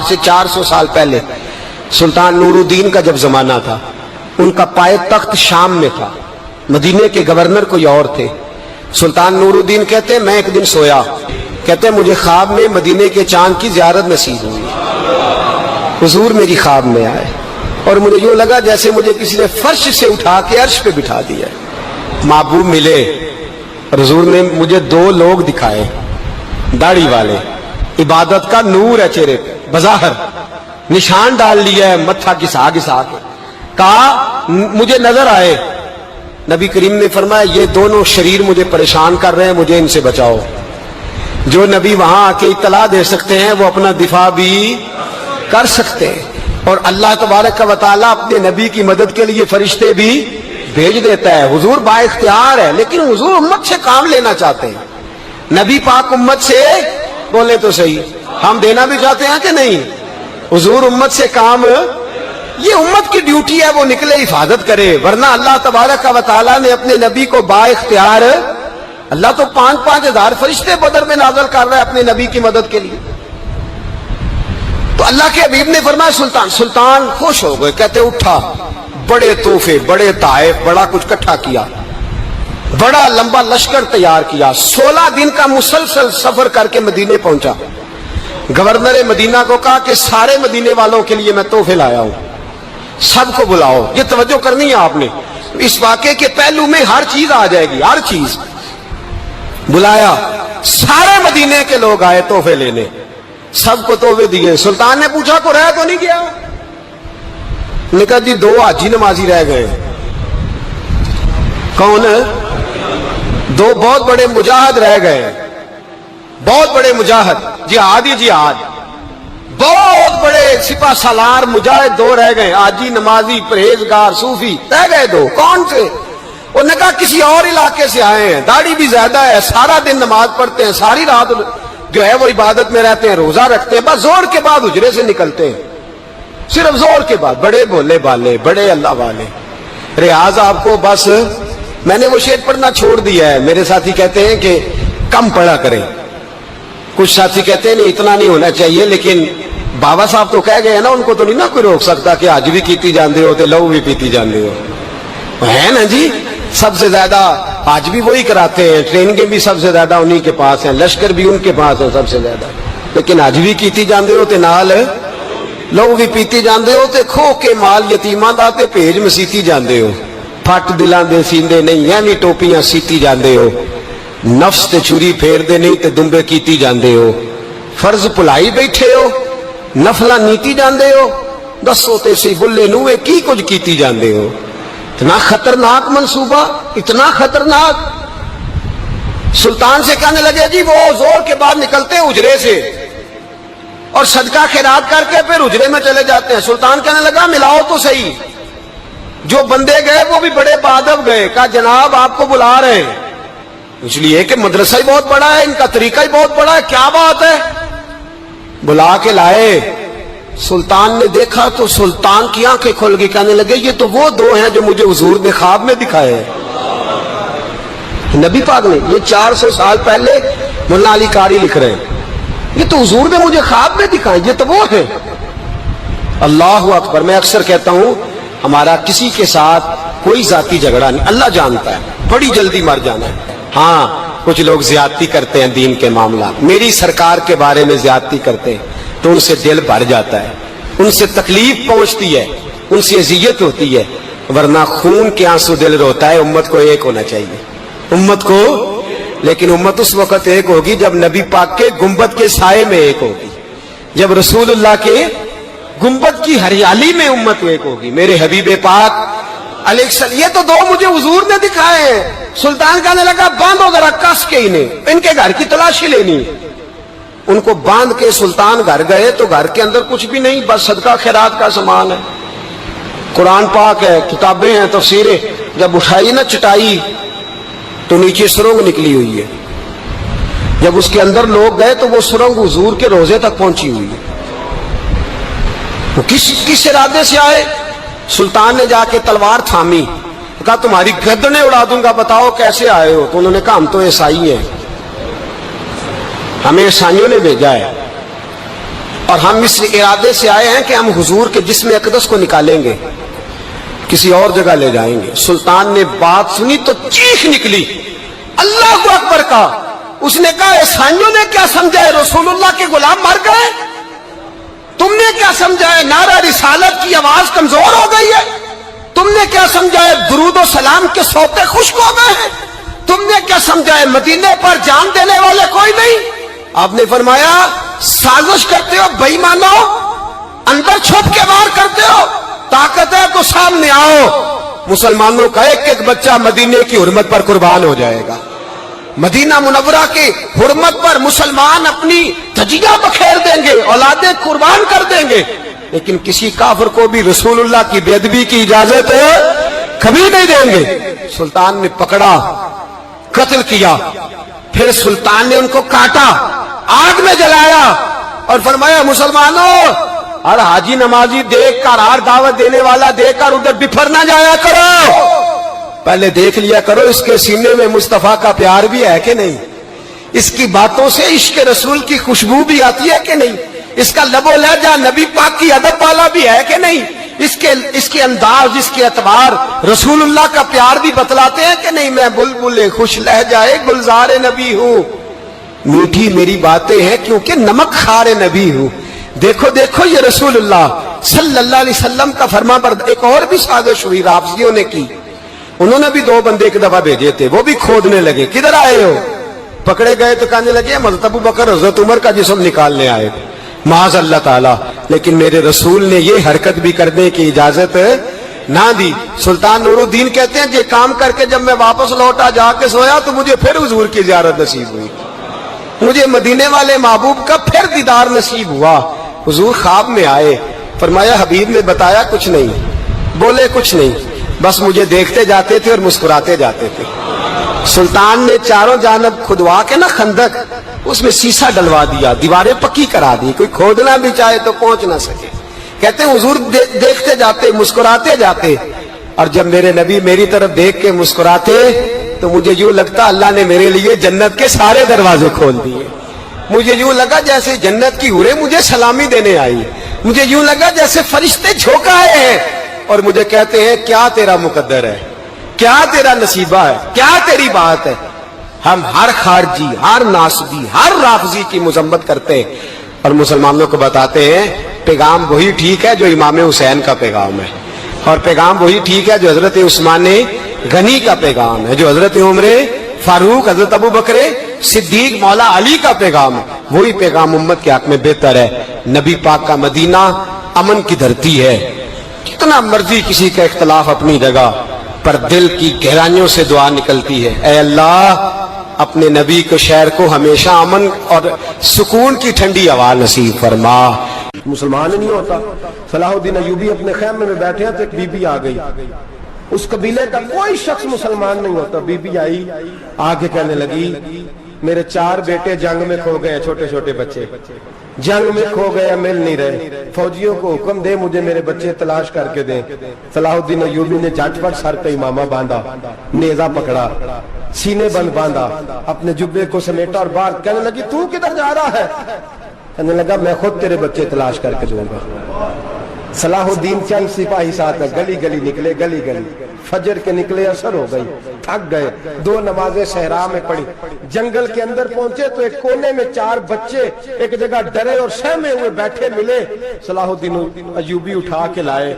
سے 400 سال پہلے سلطان نور الدین کا جب زمانہ تھا، ان کا پائے تخت شام میں تھا، مدینے کے گورنر کوئی اور تھے۔ سلطان نور الدین کہتے ہیں میں ایک دن سویا، کہتے ہیں مجھے خواب میں مدینے کے چاند کی زیارت نصیب ہوئی، حضور میری خواب میں آئے اور مجھے یوں لگا جیسے مجھے کسی نے فرش سے اٹھا کے عرش پہ بٹھا دیا۔ محبوب ملے اور حضور نے مجھے 2 لوگ دکھائے، داڑھی والے، عبادت کا نور ہے چہرے پہ، بظاہر نشان ڈال لیا ہے متھا گھسا گھسا کے، کہا مجھے نظر آئے۔ نبی کریم نے فرمایا یہ دونوں شریر مجھے پریشان کر رہے ہیں، مجھے ان سے بچاؤ۔ جو نبی وہاں آ کے اطلاع دے سکتے ہیں وہ اپنا دفاع بھی کر سکتے ہیں، اور اللہ تبارک و تعالیٰ اپنے نبی کی مدد کے لیے فرشتے بھی بھیج دیتا ہے۔ حضور با اختیار ہے، لیکن حضور امت سے کام لینا چاہتے ہیں۔ نبی پاک امت سے بولے تو صحیح، ہم دینا بھی چاہتے ہیں کہ نہیں؟ حضور امت سے کام، یہ امت کی ڈیوٹی ہے، وہ نکلے حفاظت کرے، ورنہ اللہ تبارک و تعالیٰ نے اپنے نبی کو با اختیار، اللہ تو 5,000 ہزار فرشتے بدر میں نازل کر رہا ہے اپنے نبی کی مدد کے لیے۔ تو اللہ کے حبیب نے فرمایا سلطان خوش ہو گئے، کہتے اٹھا، بڑے تحفے، بڑے تحائف، بڑا کچھ اکٹھا کیا، بڑا لمبا لشکر تیار کیا، 16 دن کا مسلسل سفر کر کے مدینے پہنچا۔ گورنر مدینہ کو کہا کہ سارے مدینے والوں کے لیے میں تحفے لایا ہوں، سب کو بلاؤ۔ یہ توجہ کرنی ہے آپ نے، اس واقعے کے پہلو میں ہر چیز آ جائے گی، ہر چیز۔ بلایا، سارے مدینے کے لوگ آئے تحفے لینے، سب کو تحفے دیے۔ سلطان نے پوچھا کو رہ تو نہیں گیا؟ نے کہا جی 2 حاجی نمازی رہ گئے۔ کون؟ 2 بہت بڑے مجاہد رہ گئے، بہت بڑے مجاہد، جہادی جہاد، بہت بڑے سپہ سالار مجاہد 2 رہ گئے، حاجی نمازی پرہیزگار صوفی رہ گئے 2۔ کون سے؟ انہوں نے کہا کسی اور علاقے سے آئے ہیں، داڑھی بھی زیادہ ہے، سارا دن نماز پڑھتے ہیں، ساری رات جو ہے وہ عبادت میں رہتے ہیں، روزہ رکھتے ہیں، بس زور کے بعد حجرے سے نکلتے ہیں، صرف زور کے بعد، بڑے بولے بالے، بڑے اللہ والے۔ ریاض آپ کو بس میں نے وہ شعر پڑھنا چھوڑ دیا ہے، میرے ساتھی کہتے ہیں کہ کم پڑھا کریں، کچھ ساتھی کہتے ہیں نہیں اتنا نہیں ہونا چاہیے، لیکن بابا صاحب تو کہہ گئے ہیں نا، ان کو تو نہیں نا کوئی روک سکتا کہ آج بھی کیتی جاندے ہو تے لو بھی پیتی جاندے ہو، ہے نا جی؟ سب سے زیادہ آج بھی وہی کراتے ہیں، ٹریننگیں بھی سب سے زیادہ انہی کے پاس ہیں، لشکر بھی ان کے پاس ہے سب سے زیادہ، لیکن آج بھی کیتی جاندے ہو تے نال لو بھی پیتی جاندے ہو تے کھو کے مال یتیماں دا تے بھیج مسیتی جاندے ہو، پھٹ دلاں دے سیندے نہیں یعنی ٹوپیاں سیتی جاندے ہو، نفس تے چھری پھیر دے نہیں تے دمبے کیتی جاندے ہو، فرض پلائی بیٹھے ہو، نفلہ نیتی جاندے ہو، دسو تے سی بلے نوے کی کچھ کیتی جاندے ہو۔ اتنا خطرناک منصوبہ، اتنا خطرناک۔ سلطان سے کہنے لگے جی وہ زور کے بعد نکلتے ہیں حجرے سے اور صدقہ خیرات کر کے پھر حجرے میں چلے جاتے ہیں۔ سلطان کہنے لگا ملاؤ تو صحیح۔ جو بندے گئے وہ بھی بڑے بادب گئے، کہا جناب آپ کو بلا رہے ہیں، اس لیے کہ مدرسہ ہی بہت بڑا ہے، ان کا طریقہ ہی بہت بڑا ہے، کیا بات ہے؟ بلا کے لائے۔ سلطان نے دیکھا تو سلطان کی آنکھیں کھل گئی، کہنے لگے یہ تو وہ 2 ہیں جو مجھے حضور نے خواب میں دکھائے ہیں۔ نبی پاک نے، یہ 400 سال پہلے مولانا علی قاری لکھ رہے ہیں، یہ تو حضور نے مجھے خواب میں دکھائے، یہ تو وہ ہیں۔ اللہ اکبر۔ میں اکثر کہتا ہوں ہمارا کسی کے ساتھ کوئی ذاتی جھگڑا نہیں، اللہ جانتا ہے، بڑی جلدی مر جانا ہے۔ ہاں کچھ لوگ زیادتی کرتے ہیں دین کے معاملات، میری سرکار کے بارے میں زیادتی کرتے ہیں تو ان سے دل بھر جاتا ہے، ان سے تکلیف پہنچتی ہے، ان سے اذیت ہوتی ہے، ورنہ خون کے آنسو دل روتا ہے۔ امت کو ایک ہونا چاہیے، امت کو، لیکن امت اس وقت ایک ہوگی جب نبی پاک کے گنبد کے سائے میں ایک ہوگی، جب رسول اللہ کے گنبد کی ہریالی میں امت ایک ہوگی۔ میرے حبیب پاک علیہ السلام، یہ تو 2 مجھے حضور نے دکھائے ہیں۔ سلطان کہنے لگا باندھو ذرا کس کے انہیں، ان کے گھر کی تلاشی لینی۔ ان کو باندھ کے سلطان گھر گئے تو گھر کے اندر کچھ بھی نہیں، بس صدقہ خیرات کا سامان ہے، قرآن پاک ہے، کتابیں ہیں، تفسیریں۔ جب اٹھائی نا چٹائی تو نیچے سرنگ نکلی ہوئی ہے، جب اس کے اندر لوگ گئے تو وہ سرنگ حضور کے روزے تک پہنچی ہوئی ہے۔ وہ کس ارادے سے آئے؟ سلطان نے جا کے تلوار تھامی، کہا تمہاری گردنیں اڑا دوں گا، بتاؤ کیسے آئے ہو؟ تو انہوں نے کہا ہم تو عیسائی ہیں، ہمیں عیسائیوں نے بھیجا ہے۔ اور ہم اس ارادے سے آئے ہیں کہ ہم حضور کے جسم اقدس کو نکالیں گے، کسی اور جگہ لے جائیں گے۔ سلطان نے بات سنی تو چیخ نکلی، اللہ اکبر کا۔ اس نے کہا عیسائیوں نے کیا سمجھا ہے رسول اللہ کے غلام مر گئے؟ تم نے کیا سمجھا ہے نعرہ رسالت کی آواز کمزور ہو گئی ہے؟ تم نے کیا سمجھا ہے درود و سلام کے سوتے خشک ہو گئے ہیں؟ تم نے کیا سمجھا ہے مدینے پر جان دینے والے کوئی نہیں؟ آپ نے فرمایا سازش کرتے ہو بے ایمانو، اندر چھپ کے وار کرتے ہو، طاقت ہے تو سامنے آؤ۔ مسلمانوں کا ایک ایک بچہ مدینے کی حرمت پر قربان ہو جائے گا۔ مدینہ منورہ کی حرمت پر مسلمان اپنی تجیہ بکھیر دیں گے، اولادیں قربان کر دیں گے، لیکن کسی کافر کو بھی رسول اللہ کی بے ادبی کی اجازت کبھی نہیں دیں گے۔ سلطان نے پکڑا، قتل کیا، پھر سلطان نے ان کو کاٹا، آگ میں جلایا اور فرمایا مسلمانوں، ہر حاجی نمازی دیکھ کر، ہر دعوت دینے والا دیکھ کر ادھر بفر نہ جایا کرو، پہلے دیکھ لیا کرو اس کے سینے میں مصطفیٰ کا پیار بھی ہے کہ نہیں، اس کی باتوں سے عشق رسول کی خوشبو بھی آتی ہے کہ نہیں، اس کا لب و لہجہ نبی پاک کی ادب والا بھی ہے کہ نہیں، اس کے انداز، اس کے اعتبار رسول اللہ کا پیار بھی بتلاتے ہیں کہ نہیں۔ میں بلبل خوش لہجہ گلزار نبی ہوں، میٹھی میری باتیں ہیں کیونکہ نمک خار نبی ہوں۔ دیکھو دیکھو یہ رسول اللہ صلی اللہ علیہ وسلم کا فرما بردار۔ ایک اور بھی سازش ہوئی رافضیوں نے کی، انہوں نے بھی 2 بندے ایک دفعہ بھیجے تھے، وہ بھی کھودنے لگے، کدھر آئے ہو؟ پکڑے گئے تو کہنے لگے حضرت ابو بکر حضرت عمر کا جسم نکالنے آئے تھے، معاذ اللہ تعالی، لیکن میرے رسول نے یہ حرکت بھی کرنے کی اجازت نہ دی۔ سلطان نور الدین کہتے ہیں یہ کام کر کے جب میں واپس لوٹا جا کے سویا تو مجھے پھر حضور کی زیارت نصیب ہوئی، مجھے مدینے والے محبوب کا پھر دیدار نصیب ہوا۔ حضور خواب میں آئے، فرمایا حبیب نے بتایا کچھ نہیں، بولے کچھ نہیں، بس مجھے دیکھتے جاتے تھے اور مسکراتے جاتے تھے۔ سلطان نے چاروں جانب کھدوا کے نا خندق، اس میں سیسا ڈلوا دیا، دیواریں پکی کرا دی، کوئی کھودنا بھی چاہے تو پہنچ نہ سکے۔ کہتے ہیں حضور دیکھتے جاتے، مسکراتے جاتے، اور جب میرے نبی میری طرف دیکھ کے مسکراتے تو مجھے یوں لگتا اللہ نے میرے لیے جنت کے سارے دروازے کھول دیے۔ مجھے یوں لگا جیسے جنت کی حوریں مجھے سلامی دینے آئی، مجھے یوں لگا جیسے فرشتے جھونکا آئے ہیں اور مجھے کہتے ہیں کیا تیرا مقدر ہے، کیا تیرا نصیبہ ہے، کیا تیری بات ہے۔ ہم ہر خارجی، ہر ناسبی، ہر رافضی کی مذمت کرتے ہیں اور مسلمانوں کو بتاتے ہیں پیغام وہی ٹھیک ہے جو امام حسین کا پیغام ہے، اور پیغام وہی ٹھیک ہے جو حضرت عثمان غنی کا پیغام ہے، جو حضرت عمر فاروق، حضرت ابو بکر صدیق، مولا علی کا پیغام ہے، وہی پیغام امت کے حق میں بہتر ہے۔ نبی پاک کا مدینہ امن کی دھرتی ہے، کتنا مرضی کسی کا اختلاف اپنی جگہ، پر دل کی گہرائیوں سے دعا نکلتی ہے، اے اللہ اپنے نبی کو شہر کو ہمیشہ امن اور سکون کی ٹھنڈی ہوا نصیب فرما۔ مسلمان نہیں ہوتا۔ صلاح الدین ایوبی اپنے خیمے میں بیٹھے ہیں تو ایک بی بی آ گئی، اس قبیلے کا کوئی شخص مسلمان نہیں ہوتا۔ بی بی آئی، آگے کہنے لگی میرے 4 بیٹے جنگ میں کھو گئے، چھوٹے چھوٹے بچے جنگ میں کھو گئے، مل نہیں رہے، فوجیوں کو حکم دے مجھے میرے بچے تلاش کر کے دیں۔ صلاح الدین ایوبی نے جھٹ پٹ سر پہ امامہ باندھا، نیزہ پکڑا، سینے بند باندھا، اپنے جبے کو سمیٹا اور باہر کہنے لگی تو کدھر جا رہا ہے؟ کہنے لگا میں خود تیرے بچے تلاش کر کے دوں گا۔ صلاح الدین چند سپاہی ساتھ گلی گلی نکلے، گلی گلی فجر کے نکلے، اثر ہو گئی، تھک گئے، 2 نمازیں صحرا میں پڑھی، جنگل کے اندر پہنچے تو ایک کونے میں 4 بچے ایک جگہ ڈرے اور سہمے ہوئے بیٹھے ملے۔ صلاح الدین ایوبی اٹھا کے لائے،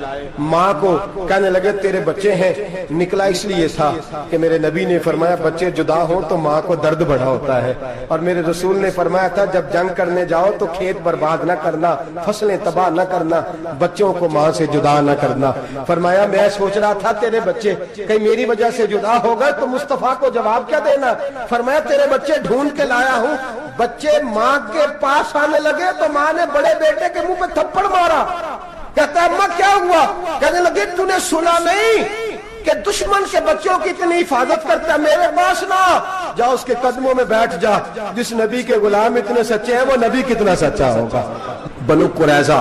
ماں کو کہنے لگے تیرے بچے ہیں۔ نکلا اس لیے تھا کہ میرے نبی نے فرمایا بچے جدا ہوں تو ماں کو درد بڑا ہوتا ہے، اور میرے رسول نے فرمایا تھا جب جنگ کرنے جاؤ تو کھیت برباد نہ کرنا، فصلیں تباہ نہ کرنا، بچوں کو ماں سے جدا نہ کرنا۔ فرمایا میں سوچ رہا تھا تیرے بچے کہیں میری وجہ سے جدا ہو گئے تو مصطفیٰ کو جواب کیا دینا۔ فرمایا تیرے بچے ڈھونڈ کے لایا ہوں۔ بچے ماں کے پاس آنے لگے تو ماں نے بڑے بیٹے کے منہ پہ تھپڑ مارا۔ کہتا اماں کیا ہوا؟ کہنے لگے تو نے سنا نہیں کہ دشمن کے بچوں کی اتنی حفاظت کرتا ہے، میرے پاس نہ جا، اس کے قدموں میں بیٹھ جا، جس نبی کے غلام اتنے سچے ہیں وہ نبی کتنا سچا ہوگا۔ بنو قریظہ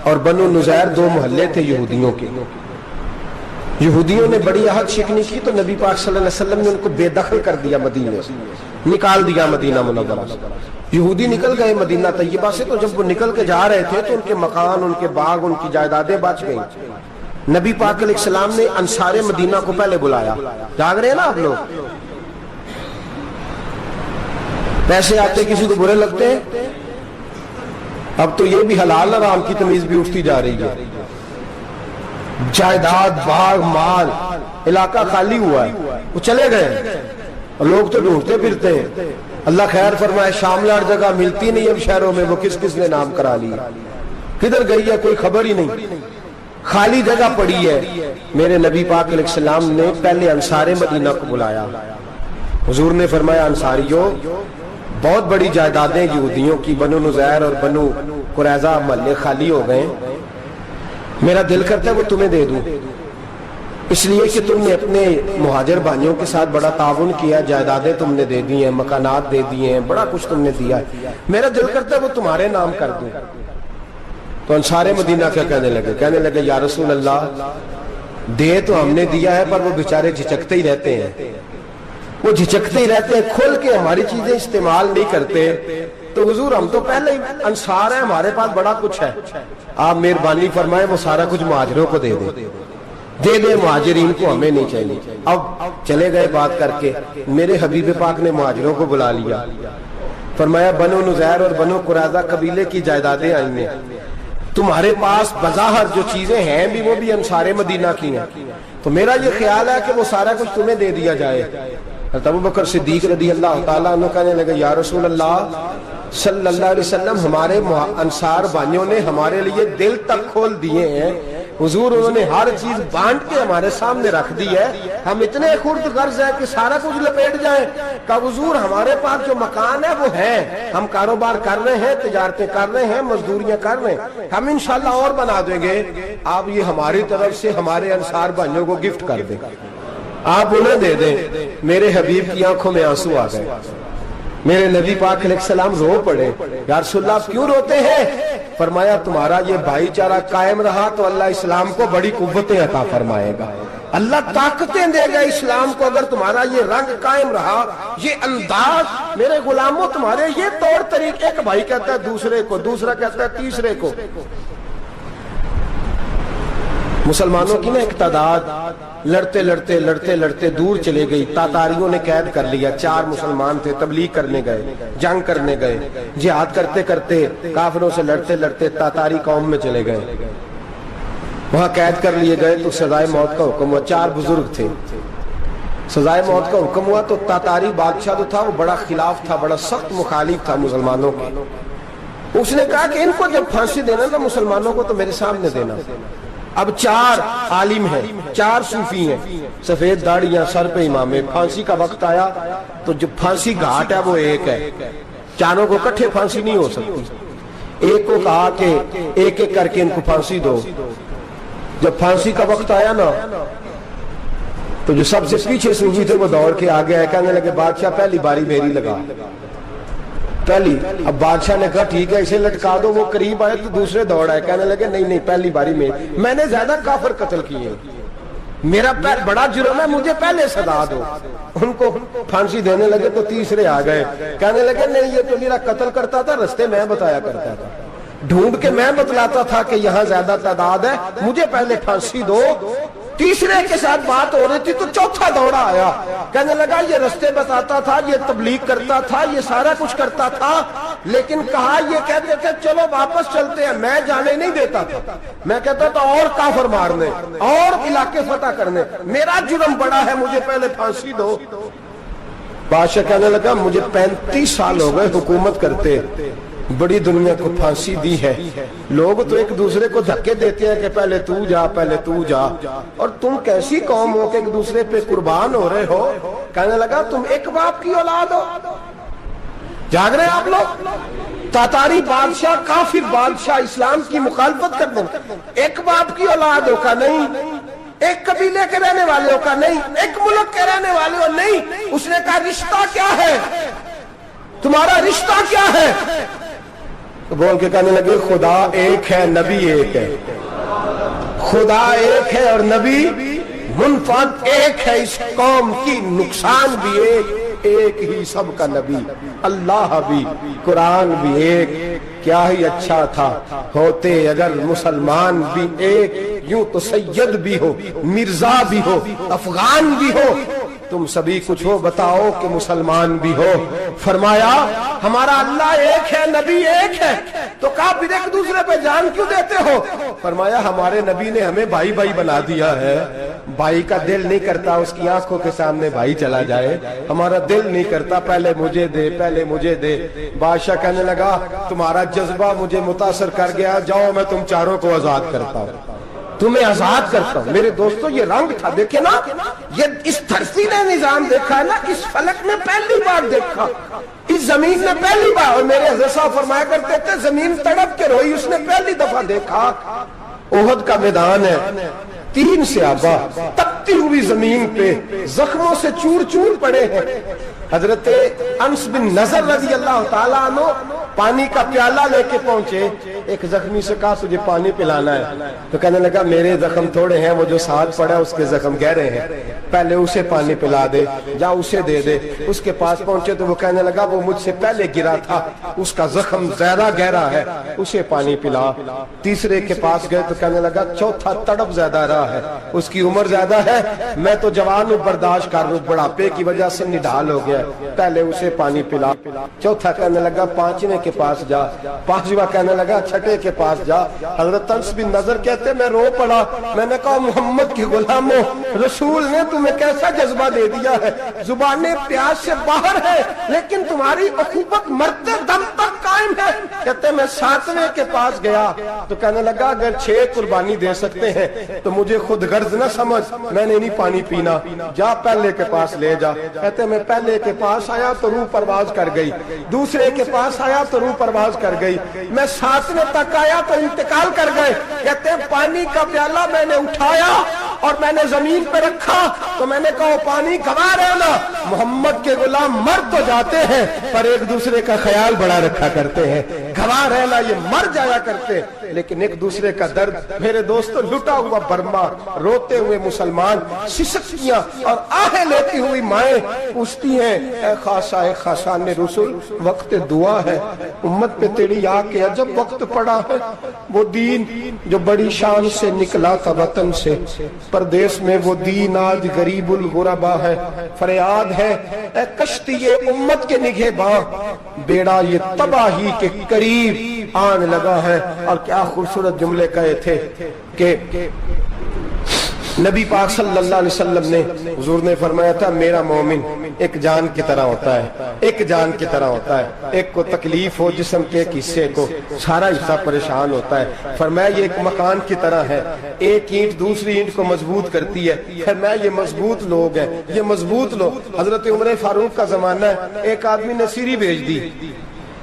اور بنو نذیر 2 محلے تھے یہودیوں کے۔ یہودیوں نے بڑی عہد شکنی کی تو نبی پاک صلی اللہ علیہ وسلم نے ان کو بے دخل کر دیا، مدینے سے نکال دیا، مدینہ منورہ سے۔ یہودی نکل گئے مدینہ طیبہ سے، تو جب وہ نکل کے جا رہے تھے تو ان کے مکان، ان کے باغ، ان کی جائیدادیں بچ گئیں. نبی پاک علیہ السلام نے انصار مدینہ کو پہلے بلایا. جاگ رہے ہیں نا آپ لوگ؟ پیسے آتے کسی کو برے لگتے ہیں؟ اب تو یہ بھی حلال حرام کی تمیز بھی اٹھتی جا رہی ہے. جائیداد، باغ، مال، علاقہ خالی ہوا ہے، وہ چلے گئے اور لوگ تو ڈھونڈتے پھرتے ہیں. اللہ خیر فرمائے، شاملہ ہر جگہ ملتی نہیں اب شہروں میں، وہ کس کس نے نام کرا لیا، کدھر گئی ہے کوئی خبر ہی نہیں، خالی جگہ پڑی ہے. میرے نبی پاک علیہ السلام نے پہلے انصار مدینہ کو بلایا. حضور نے فرمایا انصاریوں، بہت بڑی جائیدادیں یہودیوں کی بنو نذیر اور بنو قریظہ محلے خالی ہو گئے، میرا دل کرتا ہے وہ تمہیں دے دوں، اس لیے کہ تم نے اپنے مہاجر بھائیوں کے ساتھ بڑا تعاون کیا، جائیدادیں تم نے دے دی ہیں، مکانات دے دیے ہیں، بڑا کچھ تم نے دیا ہے، میرا دل کرتا ہے وہ تمہارے نام کر دوں. تو انصار مدینہ کیا کہنے لگے یا رسول اللہ، دے تو ہم نے دیا ہے پر وہ بیچارے جھچکتے ہی رہتے ہیں، وہ جھچکتے ہی رہتے ہیں، کھول کے ہماری چیزیں استعمال نہیں کرتے. تو حضور ہم تو پہلے ہی انصار ہیں، ہمارے پاس بڑا کچھ ہے، آپ مہربانی فرمائیں وہ سارا کچھ مہاجروں کو دے دے مہاجرین کو ہمیں نہیں چاہیے. اب چلے گئے بات کر کے، میرے حبیب پاک نے مہاجروں کو بلا لیا. فرمایا بنو نذیر اور بنو قریظہ قبیلے کی جائیدادیں آئی ہیں، تمہارے پاس بظاہر جو چیزیں ہیں بھی وہ بھی انصار مدینہ کی ہیں، تو میرا یہ خیال ہے کہ وہ سارا کچھ تمہیں دے دیا جائے. حضرت ابوبکر صدیق رضی اللہ تعالیٰ عنہ کہنے لگے یا رسول اللہ صلی اللہ علیہ وسلم، ہمارے انصار بھائیوں نے ہمارے لیے دل تک کھول دیے ہیں حضور، انہوں نے ہر چیز بانٹ کے ہمارے سامنے رکھ دی ہے، ہم اتنے خرد غرض ہیں کہ سارا کچھ لپیٹ جائیں. کہ حضور ہمارے پاس جو مکان ہے وہ ہے، ہم کاروبار کر رہے ہیں، تجارتیں کر رہے ہیں، مزدوریاں کر رہے ہیں، ہم انشاءاللہ اور بنا دیں گے، آپ یہ ہماری طرف سے ہمارے انصار بھائیوں کو گفٹ کر دیں، آپ انہیں دے دیں. میرے حبیب کی آنکھوں میں آنسو آ گئے، میرے نبی پاک علیہ السلام رو پڑے. یا رسول اللہ آپ کیوں روتے ہیں؟ فرمایا تمہارا یہ بھائی چارہ قائم رہا تو اللہ اسلام کو بڑی قوتیں عطا فرمائے گا، اللہ طاقتیں دے گا اسلام کو. اگر تمہارا یہ رنگ قائم رہا، یہ انداز، میرے غلاموں تمہارے یہ طور طریقے، ایک بھائی کہتا ہے دوسرے کو، دوسرا کہتا ہے تیسرے کو. مسلمانوں کی نا ایک تعداد لڑتے لڑتے لڑتے لڑتے دور چلے گئی. تاتاریوں نے قید کر لیا، 4 مسلمان تھے، تبلیغ کرنے گئے، جنگ کرنے گئے، جہاد کرتے کرتے کافروں سے لڑتے لڑتے تاتاری قوم میں چلے گئے، وہاں قید کر لیے گئے. تو سزائے موت کا حکم ہوا. 4 بزرگ تھے، سزائے موت کا حکم ہوا. تو تاتاری بادشاہ جو تھا وہ بڑا خلاف تھا، بڑا سخت مخالف تھا مسلمانوں کے. اس نے کہا کہ ان کو جب پھانسی دینا تھا مسلمانوں کو تو میرے سامنے دینا. اب 4 عالم ہیں، 4 صوفی ہیں، سفید داڑیاں، سر پہ امامے. پھانسی کا وقت آیا تو جو پھانسی گھاٹ ہے وہ ایک ہے، چاروں کو کٹھے پھانسی نہیں ہو سکتی. ایک کو کہا کہ ایک ایک کر کے ان کو پھانسی دو. جب پھانسی کا وقت آیا نا تو جو سب سے پیچھے صوفی تھے وہ دوڑ کے آگے آئے، کہنے لگے بادشاہ پہلی باری میری لگا، پہلی. اب بادشاہ نے کہا ٹھیک ہے اسے لٹکا دو. وہ قریب آئے تو دوسرے دوڑ آئے، کہنے لگے نہیں نہیں پہلی باری میں نے زیادہ کافر قتل کیے، میرا بڑا جرم ہے، مجھے پہلے سزا دو. ان کو پھانسی دینے لگے تو تیسرے آ گئے، کہنے لگے نہیں یہ تو میرا قتل کرتا تھا، رستے میں بتایا کرتا تھا، ڈھونڈ کے میں بتلاتا تھا کہ یہاں زیادہ تعداد ہے، مجھے پہلے پھانسی دو. تیسرے کے ساتھ بات ہو رہی تھی تو چوتھا دوڑا آیا، کہنے لگا یہ رستے بتاتا تھا، یہ تبلیغ کرتا تھا، یہ سارا کچھ کرتا تھا، لیکن کہا یہ کہتے تھے چلو واپس چلتے ہیں، میں جانے نہیں دیتا تھا، میں کہتا تھا اور کافر مارنے اور علاقے فتح کرنے، میرا جرم بڑا ہے، مجھے پہلے پھانسی دو. بادشاہ کہنے لگا مجھے 35 سال ہو گئے حکومت کرتے، بڑی دنیا کو پھانسی دی ہے، لوگ تو ایک دوسرے کو دھکے دیتے ہیں کہ پہلے تو جا پہلے تو جا، اور تم کیسی قوم ہو کہ ایک دوسرے پہ قربان ہو رہے ہو. کہنے لگا تم ایک باپ کی اولاد ہو. جاگ رہے آپ لوگ؟ تاتاری بادشاہ، کافر بادشاہ، اسلام کی مخالفت کرتے ہیں، ایک باپ کی اولاد ہو کا نہیں، ایک قبیلے کے رہنے والے ہو کا نہیں، ایک ملک کے رہنے والے ہو نہیں. اس نے کہا رشتہ کیا ہے تمہارا، رشتہ کیا ہے؟ تو بول کے کہنے لگے خدا ایک ہے، نبی ایک ہے. خدا ایک ہے اور نبی منفرد ایک ہے، اس قوم کی نقصان بھی ایک، ایک ہی سب کا نبی، اللہ بھی قرآن بھی ایک، کیا ہی اچھا تھا ہوتے اگر مسلمان بھی ایک، یوں تو سید بھی ہو، مرزا بھی ہو، افغان بھی ہو، تم سبھی کچھ ہو بتاؤ کہ مسلمان بھی ہو۔ فرمایا ہمارا اللہ ایک ہے، نبی ایک ہے، تو کافر ایک دوسرے پہ جان کیوں دیتے ہو؟ فرمایا ہمارے نبی نے ہمیں بھائی بھائی بنا دیا ہے، بھائی کا دل نہیں کرتا اس کی آنکھوں کے سامنے بھائی چلا جائے، ہمارا دل نہیں کرتا پہلے مجھے دے پہلے مجھے دے۔ بادشاہ کہنے لگا تمہارا جذبہ مجھے متاثر کر گیا، جاؤ میں تم چاروں کو آزاد کرتا ہوں، تمہیں آزاد کرتا ہوں۔ میرے دوستو یہ رنگ تھا، دیکھیں نا، یہ اس دھرتی نے نظام دیکھا ہے نا، اس فلک میں پہلی بار دیکھا، اس زمین نے پہلی بار، اور میرے حضرت صاحب فرمایا کرتے تھے زمین تڑپ کے روئی، اس نے پہلی دفعہ دیکھا۔ احد کا میدان ہے، 3 صحابہ تپتی ہوئی زمین پہ زخموں سے چور چور پڑے ہیں۔ حضرت انس بن نضر رضی اللہ تعالیٰ عنہ پانی کا پیالہ لے کے پہنچے، ایک زخمی سے کہا تجھے پانی پلانا ہے، تو کہنے لگا میرے زخم تھوڑے ہیں، وہ جو ساتھ پڑا اس کے زخم گہرے ہیں، پہلے اسے پانی پلا دے، جا اسے دے دے۔ اس کے پاس پہنچے تو وہ کہنے لگا وہ مجھ سے پہلے گرا تھا، اس کا زخم زیادہ گہرا ہے، اسے پانی پلا۔ تیسرے کے پاس گئے تو کہنے لگا چوتھا تڑپ زیادہ رہا ہے، اس کی عمر زیادہ ہے، میں تو جوان ہوں برداشت کر لوں، بڑھاپے کی وجہ سے نڈھال ہو گیا، پہلے اسے پانی پلا۔ چوتھا کہنے لگا پانچویں کے پاس جا، پانچواں کہنے لگا چھٹے کے پاس جا۔ حضرت انس بن نضر کہتے میں رو پڑا، میں نے کہا محمد کے غلاموں، رسول نے تمہیں کیسا جذبہ دے دیا ہے، زبانیں پیاس سے باہر ہے لیکن تمہاری اخوت مرتے دم تک قائم ہے۔ کہتے میں 7ویں کے پاس گیا تو کہنے لگا اگر 6 قربانی دے سکتے ہیں تو مجھے خود غرض نہ سمجھ، میں نے نہیں پانی پینا، جا پہلے کے پاس لے جا۔ کہتے میں پہلے کے پاس آیا تو روح پرواز کر گئی، دوسرے کے پاس آیا تو روح پرواز کر گئی، میں 7ویں تک آیا تو انتقال کر گئے۔ کہتے ہیں پانی کا پیالہ میں نے اٹھایا اور میں نے زمین پہ رکھا تو میں نے کہا پانی گوا رہنا، محمد کے غلام مر تو جاتے ہیں پر ایک دوسرے کا خیال بڑا رکھا کرتے ہیں، گوا رہنا یہ مر جایا کرتے لیکن ایک دوسرے کا درد۔ میرے دوستو لٹا ہوا برما، روتے ہوئے مسلمان، سسکیاں اور آہیں لیتی ہوئی مائیں پوچھتی ہیں اے خاصہ خاصان رسول وقت دعا ہے، امت پہ تیری آ کے عجب وقت پڑا ہے، وہ دین جو بڑی شان سے نکلا تھا وطن سے، پردیس میں وہ دین آج غریب الغربا ہے، فریاد ہے اے کشتی امت کے نگہباں، بیڑا یہ تباہی کے قریب آن لگا ہے۔ اور کیا خوبصورت جملے کہے تھے کہ نبی پاک صلی اللہ علیہ وسلم نے، حضور نے فرمایا تھا میرا مومن ایک جان کی طرح ہوتا ہے، ایک جان کی طرح ہوتا ہے، ایک کو تکلیف ہو جسم کے ایک حصے کو سارا حصہ پریشان ہوتا ہے، فرمایا یہ ایک مکان کی طرح ہے، ایک اینٹ دوسری اینٹ کو مضبوط کرتی ہے، فرمایا یہ مضبوط لوگ ہیں، یہ مضبوط لوگ۔ حضرت عمر فاروق کا زمانہ ہے، ایک آدمی نے سیری بھیج دی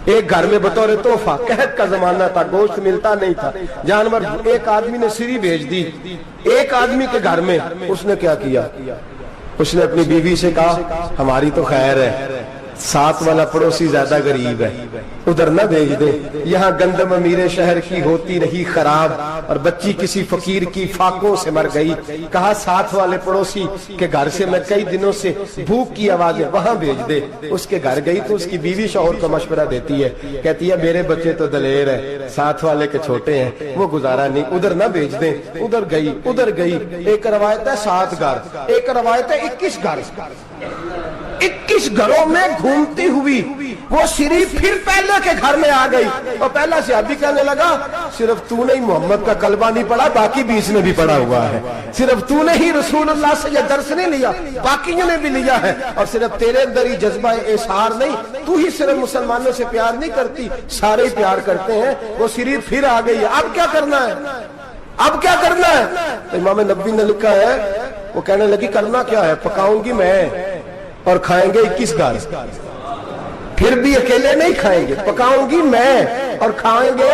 ایک گھر میں بطور تحفہ، قحط کا زمانہ تھا، گوشت ملتا نہیں تھا، جانور، ایک آدمی نے سیری بھیج دی ایک آدمی کے گھر میں۔ اس نے کیا کیا، اس نے اپنی بیوی سے کہا ہماری تو خیر ہے، ساتھ والا پڑوسی زیادہ غریب ہے، ادھر نہ بھیج دے، یہاں گندم امیر شہر کی ہوتی رہی خراب اور بچی کسی فقیر کی فاقوں سے مر گئی، کہا ساتھ والے پڑوسی کے گھر سے میں کئی دنوں سے بھوک کی آوازیں وہاں بھیج دے۔ اس کے گھر گئی تو اس کی بیوی شوہر کو مشورہ دیتی ہے، کہتی ہے میرے بچے تو دلیر ہیں، ساتھ والے کے چھوٹے ہیں، وہ گزارا نہیں، ادھر نہ بھیج دیں۔ ادھر گئی، ایک روایت ہے 7 گھر، ایک روایت ہے 21 گھر، 21 گھروں میں گھومتی ہوئی وہ سری پھر پہلے کے گھر میں آ گئی، اور پہلا صحابی کہنے لگا صرف تو نے محمد کا کلمہ نہیں پڑھا، باقی بھی اس نے بھی پڑھا ہوا ہے، صرف تو نے ہی رسول اللہ سے یہ درس نہیں لیا، باقیوں نے بھی لیا ہے، اور صرف تیرے اندر ہی جذبہ اظہار نہیں، تو ہی صرف مسلمانوں سے پیار نہیں کرتی، سارے ہی پیار کرتے ہیں۔ وہ سری پھر آ گئی ہے، اب کیا کرنا ہے، اب کیا کرنا ہے؟ تو امام نبوی نے لکھا ہے وہ کہنے لگی کرنا کیا ہے، پکاؤں گی میں اور کھائیں گے 21 گھر، پھر بھی اکیلے نہیں کھائیں گے، پکاؤں گی میں اور کھائیں گے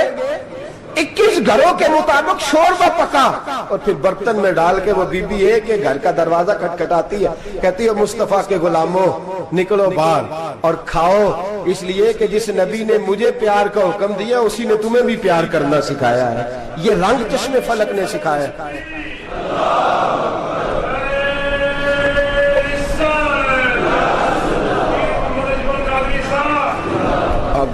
21 گھروں کے مطابق شوربہ پکا، اور پھر برتن میں ڈال کے وہ بی بی ایک گھر کا دروازہ کھٹکھٹاتی ہے، کہتی ہے مصطفیٰ کے غلاموں نکلو باہر اور کھاؤ، اس لیے کہ جس نبی نے مجھے پیار کا حکم دیا اسی نے تمہیں بھی پیار کرنا سکھایا ہے، یہ رنگ چشم فلک نے سکھایا ہے۔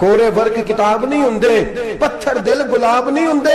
ਕੋਰੇ ਵਰਕ ਕਿਤਾਬ ਨਹੀਂ ਹੁੰਦੇ, ਪੱਥਰ ਦਿਲ ਗੁਲਾਬ ਨਹੀਂ ਹੁੰਦੇ।